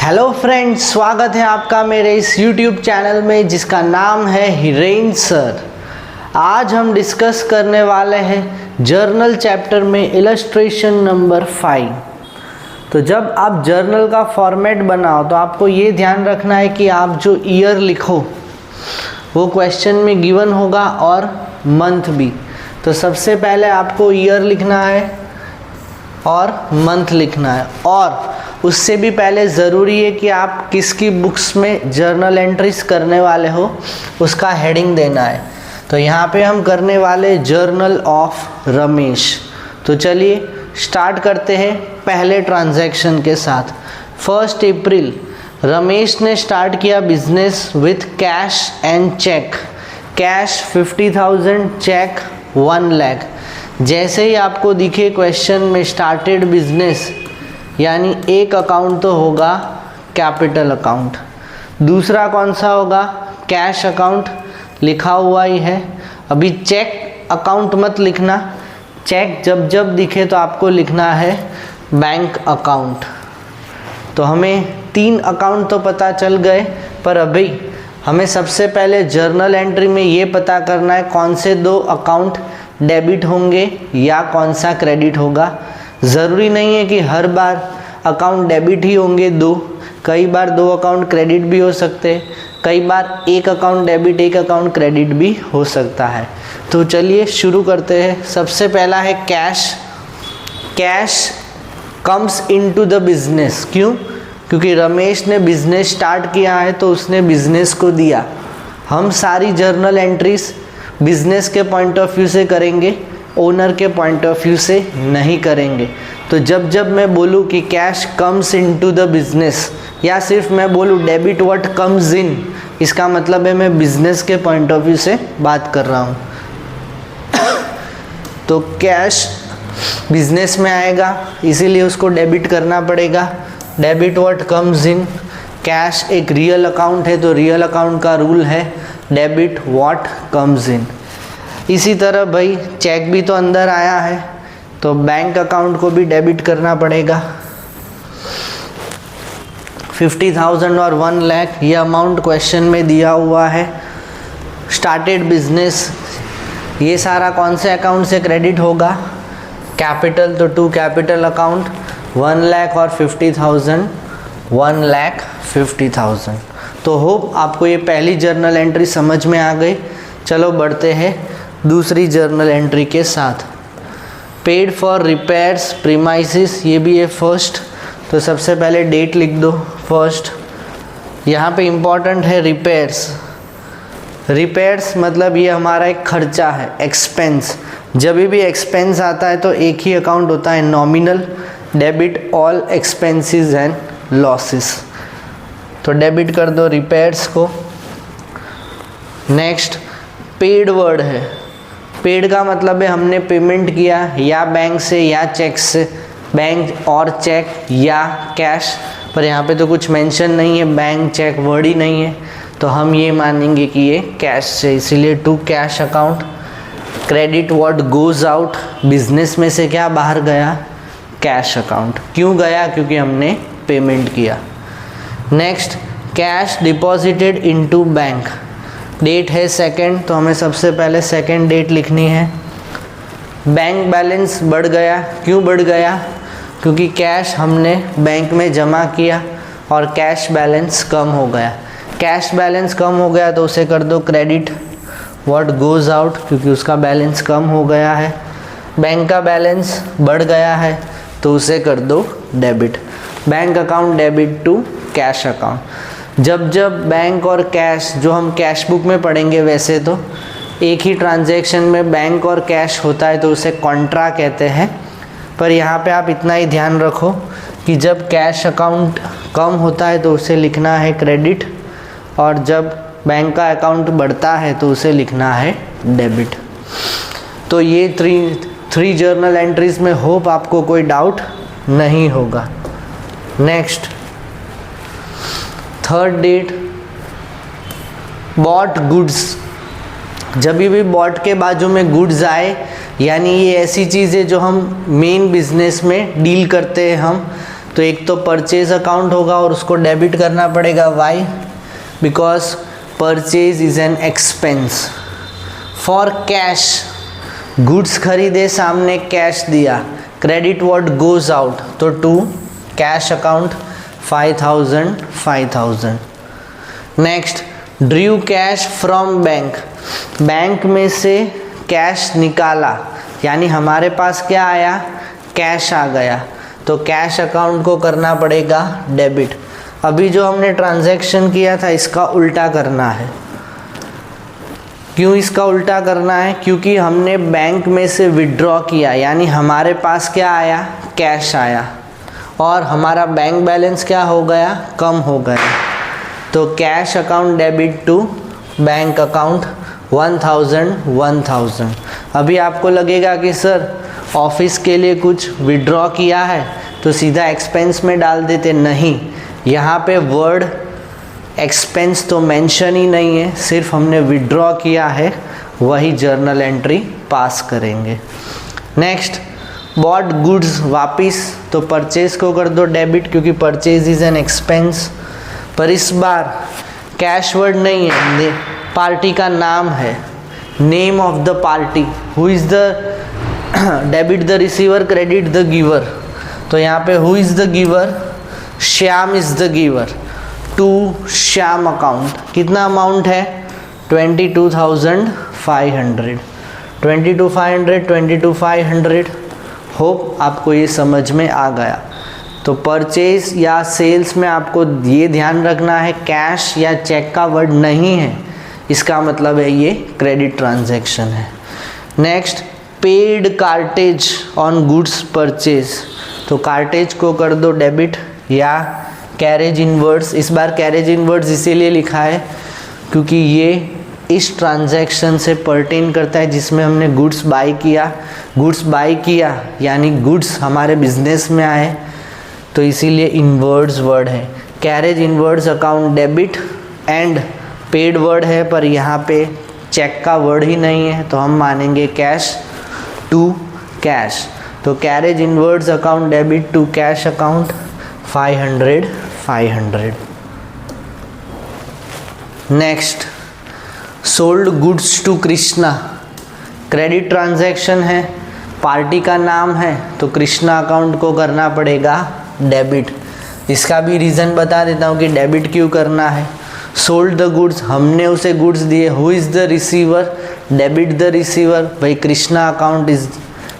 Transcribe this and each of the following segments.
Hello friends, स्वागत है आपका मेरे इस YouTube चैनल में जिसका नाम है हिरेन सर। आज हम डिस्कस करने वाले हैं जर्नल चैप्टर में इलस्ट्रेशन नंबर 5। तो जब आप जर्नल का फॉर्मेट बनाओ तो आपको ये ध्यान रखना है कि आप जो ईयर लिखो वो क्वेश्चन में गिवन होगा और मंथ भी। तो सबसे पहले आपको ईयर लिखना है और मंथ लिखना है, और उससे भी पहले ज़रूरी है कि आप किसकी बुक्स में जर्नल एंट्रीज करने वाले हो उसका हेडिंग देना है। तो यहाँ पे हम करने वाले जर्नल ऑफ रमेश। तो चलिए स्टार्ट करते हैं पहले ट्रांजैक्शन के साथ। 1 अप्रैल रमेश ने स्टार्ट किया business with cash and cheque. Cash 50,000, cheque 1 lakh. जैसे ही आपको दिखे क्वेश्चन में स्टार्टेड बिजनेस, यानी एक अकाउंट तो होगा कैपिटल अकाउंट, दूसरा कौन सा होगा कैश अकाउंट, लिखा हुआ ही है। अभी चेक अकाउंट मत लिखना, चेक जब जब दिखे तो आपको लिखना है बैंक अकाउंट। तो हमें 3 अकाउंट तो पता चल गए, पर अभी हमें सबसे पहले जर्नल एंट्री में ये पता करना है कौन से 2 अकाउंट डेबिट होंगे या कौन सा क्रेडिट होगा। ज़रूरी नहीं है कि हर बार अकाउंट डेबिट ही होंगे 2, कई बार 2 अकाउंट क्रेडिट भी हो सकते हैं, कई बार 1 अकाउंट डेबिट 1 अकाउंट क्रेडिट भी हो सकता है। तो चलिए शुरू करते हैं। सबसे पहला है cash. Cash comes into the business. क्यों? क्योंकि रमेश ने बिजनेस स्टार्ट किया है तो उसने बिजनेस को दिया। हम सारी जर्नल एंट्रीज बिजनेस के पॉइंट ऑफ व्यू से करेंगे, ओनर के पॉइंट ऑफ व्यू से नहीं करेंगे। तो जब जब मैं बोलूँ कि cash comes into the business, या सिर्फ मैं बोलूँ डेबिट व्हाट कम्स इन, इसका मतलब है मैं बिजनेस के पॉइंट ऑफ व्यू से बात कर रहा हूँ। तो कैश बिजनेस में आएगा, इसीलिए उसको डेबिट करना पड़ेगा। Debit what comes in. Cash एक रियल अकाउंट है तो रियल अकाउंट का रूल है डेबिट व्हाट कम्स इन। इसी तरह भाई चेक भी तो अंदर आया है तो बैंक अकाउंट को भी डेबिट करना पड़ेगा। 50,000 और 1 लाख ये अमाउंट क्वेश्चन में दिया हुआ है। स्टार्टेड बिजनेस, ये सारा कौन से अकाउंट से क्रेडिट होगा? कैपिटल, तो 2 कैपिटल अकाउंट, 1 लाख और 50,000, 1,50,000। तो होप आपको ये पहली जर्नल एंट्री समझ में आ गई। चलो बढ़ते हैं दूसरी जर्नल एंट्री के साथ। पेड फॉर रिपेयर्स प्रीमाइसिस, ये भी है फर्स्ट। तो सबसे पहले डेट लिख दो फर्स्ट। यहाँ पे इम्पॉर्टेंट है रिपेयर्स। रिपेयर्स मतलब ये हमारा एक खर्चा है, एक्सपेंस। जब भी एक्सपेंस आता है तो एक ही अकाउंट होता है nominal, debit all expenses and losses. तो डेबिट कर दो रिपेयर्स को। नेक्स्ट पेड वर्ड है। पेड का मतलब है हमने पेमेंट किया या बैंक से या चेक से, बैंक और चेक या कैश, पर यहाँ पे तो कुछ मेंशन नहीं है, बैंक चेक वर्ड ही नहीं है, तो हम ये मानेंगे कि ये कैश से, इसीलिए to cash account. Credit what goes out, business में से क्या बाहर गया? Cash account. क्यों गया? क्योंकि हमने पेमेंट किया। Next cash deposited into bank. Date है 2, तो हमें सबसे पहले 2 डेट लिखनी है। बैंक बैलेंस बढ़ गया। क्यों बढ़ गया? क्योंकि कैश हमने बैंक में जमा किया और कैश बैलेंस कम हो गया। कैश बैलेंस कम हो गया तो उसे कर दो क्रेडिट व्हाट गोज आउट, क्योंकि उसका बैलेंस कम हो गया है। बैंक का बैलेंस बढ़ गया है तो उसे कर दो debit. Bank account debit to cash account. जब जब बैंक और कैश, जो हम कैश बुक में पढ़ेंगे वैसे तो एक ही ट्रांजैक्शन में बैंक और कैश होता है तो उसे कॉन्ट्रा कहते हैं, पर यहाँ पे आप इतना ही ध्यान रखो कि जब कैश अकाउंट कम होता है तो उसे लिखना है क्रेडिट, और जब बैंक का अकाउंट बढ़ता है तो उसे लिखना है डेबिट। तो ये 3 जर्नल एंट्रीज में होप आपको कोई डाउट नहीं होगा। Next 3rd date bought goods. जब भी बॉट के बाजू में गुड्स आए, यानी ये ऐसी चीज़ है जो हम मेन बिजनेस में डील करते हैं हम, तो एक तो परचेज अकाउंट होगा और उसको डेबिट करना पड़ेगा। Why? Because purchase is an expense. For cash, goods खरीदे, सामने कैश दिया, क्रेडिट व्हाट गोज आउट, तो to cash account 5000। Next, drew cash from bank, bank में से कैश निकाला, यानी हमारे पास क्या आया, कैश आ गया, तो कैश अकाउंट को करना पड़ेगा डेबिट। अभी जो हमने ट्रांजैक्शन किया था इसका उल्टा करना है। क्यों इसका उल्टा करना है? क्योंकि हमने बैंक में से विड्रॉ किया, यानी हमारे पास क्या आया, कैश आया, और हमारा बैंक बैलेंस क्या हो गया, कम हो गया। तो cash account debit to bank account 1000। अभी आपको लगेगा कि सर ऑफिस के लिए कुछ विड्रॉ किया है तो सीधा एक्सपेंस में डाल देते, नहीं, यहाँ पे वर्ड एक्सपेंस तो मेंशन ही नहीं है, सिर्फ हमने विड्रॉ किया है, वही जर्नल एंट्री पास करेंगे। नेक्स्ट, बॉट गुड्स, वापिस, तो परचेज को कर दो डेबिट क्योंकि परचेज इज एन एक्सपेंस। पर इस बार कैश वर्ड नहीं है, पार्टी का नाम है, name of the party, who is the debit the receiver, credit the giver, तो यहाँ पे who is the giver, Shyam is the giver, to Shyam account. कितना अमाउंट है, 22,500, 22,500। होप आपको ये समझ में आ गया। तो परचेज या सेल्स में आपको ये ध्यान रखना है, कैश या चेक का वर्ड नहीं है, इसका मतलब है ये क्रेडिट ट्रांजैक्शन है। Next, paid cartage on goods purchase, तो कार्टेज को कर दो डेबिट या कैरेज इनवर्ड्स। इस बार कैरेज इनवर्ड्स इसीलिए लिखा है क्योंकि ये इस ट्रांजैक्शन से पर्टेन करता है जिसमें हमने गुड्स बाई किया। गुड्स बाई किया यानी गुड्स हमारे बिजनेस में आए, तो इसीलिए इनवर्ड्स वर्ड है। Carriage inwards account debit and paid word है, पर यहाँ पे चेक का वर्ड ही नहीं है, तो हम मानेंगे कैश टू कैश। तो carriage inwards account debit to cash account 500। Next, sold goods to Krishna, credit transaction है, पार्टी का नाम है, तो कृष्णा अकाउंट को करना पड़ेगा डेबिट। इसका भी रीज़न बता देता हूँ कि डेबिट क्यों करना है। सोल्ड द गुड्स, हमने उसे गुड्स दिए, who is the receiver, debit the receiver, भाई कृष्णा अकाउंट इज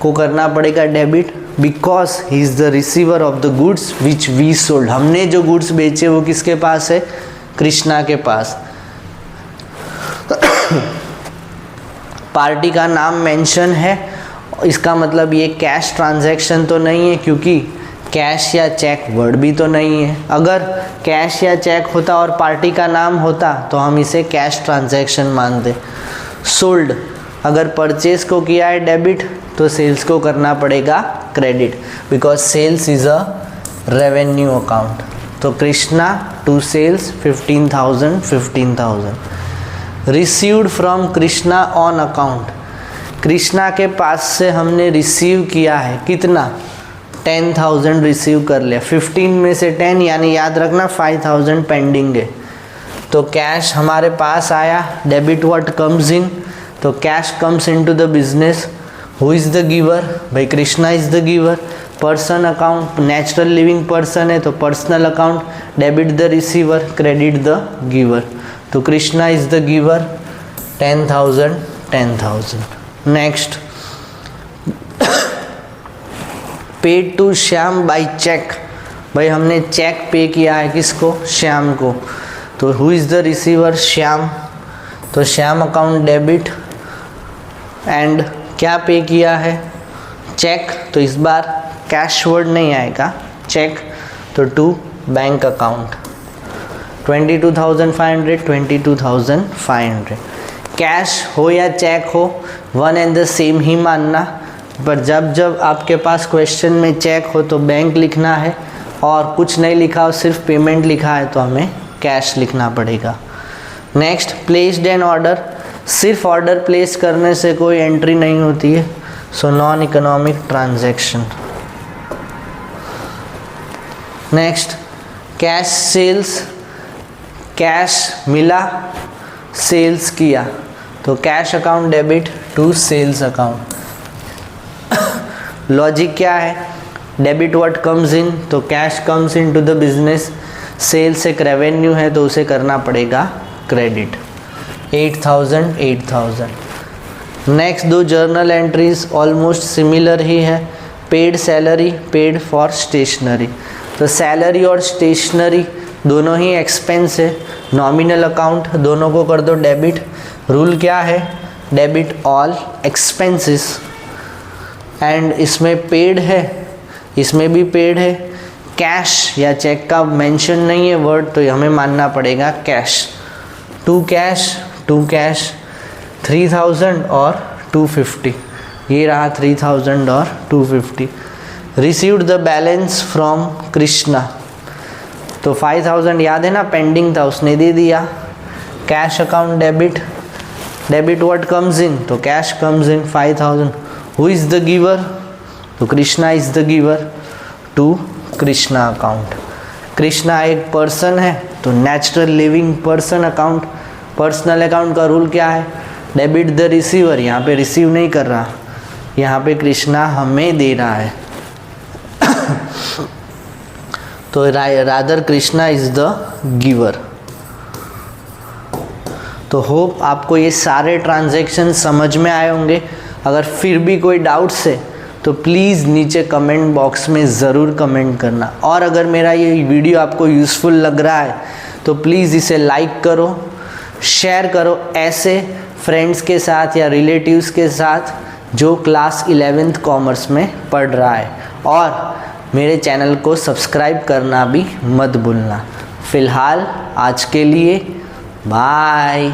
को करना पड़ेगा debit because he is the receiver of the goods which we sold. हमने जो गुड्स बेचे वो किसके पास है, कृष्णा के पास। पार्टी का नाम मेंशन है, इसका मतलब ये कैश ट्रांजैक्शन तो नहीं है क्योंकि कैश या चेक वर्ड भी तो नहीं है। अगर कैश या चेक होता और पार्टी का नाम होता तो हम इसे कैश ट्रांजैक्शन मानते। सोल्ड, अगर परचेज को किया है डेबिट तो सेल्स को करना पड़ेगा credit because sales is a revenue account. तो Krishna to sales 15,000। Received from Krishna on account, Krishna के पास से हमने रिसीव किया है, कितना, 10,000 रिसीव कर लिया, 15 में से 10 यानी याद रखना 5,000 पेंडिंग है। तो कैश हमारे पास आया, डेबिट व्हाट कम्स इन, तो cash comes into the business. Who is the giver, भाई Krishna is the giver. Person account, natural living person है तो personal account, debit the receiver, credit the giver. तो Krishna is the giver, 10,000। Next, paid to Shyam by cheque, भाई हमने check पे किया है किसको, श्याम को। तो who is the receiver, Shyam, तो श्याम अकाउंट डेबिट एंड क्या पे किया है, चेक, तो इस बार कैश वर्ड नहीं आएगा, चेक, तो टू बैंक अकाउंट 22,500। कैश हो या चेक हो वन एंड द सेम ही मानना, पर जब जब आपके पास क्वेश्चन में चेक हो तो बैंक लिखना है और कुछ नहीं लिखा हो सिर्फ पेमेंट लिखा है तो हमें कैश लिखना पड़ेगा। नेक्स्ट, प्लेस्ड एन ऑर्डर, सिर्फ ऑर्डर प्लेस करने से कोई एंट्री नहीं होती है, so non economic transaction. Next cash sales, cash मिला, सेल्स किया, तो cash account debit to sales account. Logic क्या है, डेबिट व्हाट कम्स इन, तो cash comes in to the business, sales एक रेवेन्यू है तो उसे करना पड़ेगा क्रेडिट। 8000 8000। नेक्स्ट दो जर्नल एंट्रीज ऑलमोस्ट सिमिलर ही है, paid salary, paid for stationery. तो सैलरी और स्टेशनरी दोनों ही एक्सपेंस है, नॉमिनल अकाउंट दोनों को कर दो डेबिट। रूल क्या है, डेबिट ऑल एक्सपेंसेस। एंड इसमें पेड है, इसमें भी पेड है। कैश या चेक का मेंशन नहीं है वर्ड, तो हमें मानना पड़ेगा कैश। टू कैश 3000 और 250, ये रहा 3000 और 250। Received the balance from Krishna, तो 5000 याद है ना पेंडिंग था, उसने दे दिया। Cash account debit, debit what comes in, तो cash comes in 5000। Who is the giver, तो Krishna is the giver to Krishna account. Krishna एक पर्सन है तो natural living person account. Personal account का रूल क्या है, डेबिट द रिसीवर, यहाँ पे रिसीव नहीं कर रहा, यहाँ पे कृष्णा हमें दे रहा है तो rather Krishna is the giver. तो होप आपको ये सारे ट्रांजैक्शन समझ में आए होंगे। अगर फिर भी कोई डाउट्स है तो प्लीज़ नीचे कमेंट बॉक्स में ज़रूर कमेंट करना। और अगर मेरा ये वीडियो आपको यूज़फुल लग रहा है तो प्लीज़ इसे लाइक करो, शेयर करो ऐसे फ्रेंड्स के साथ या रिलेटिव्स के साथ जो क्लास 11th कॉमर्स में पढ़ रहा है। और मेरे चैनल को सब्सक्राइब करना भी मत भूलना। फ़िलहाल आज के लिए बाय।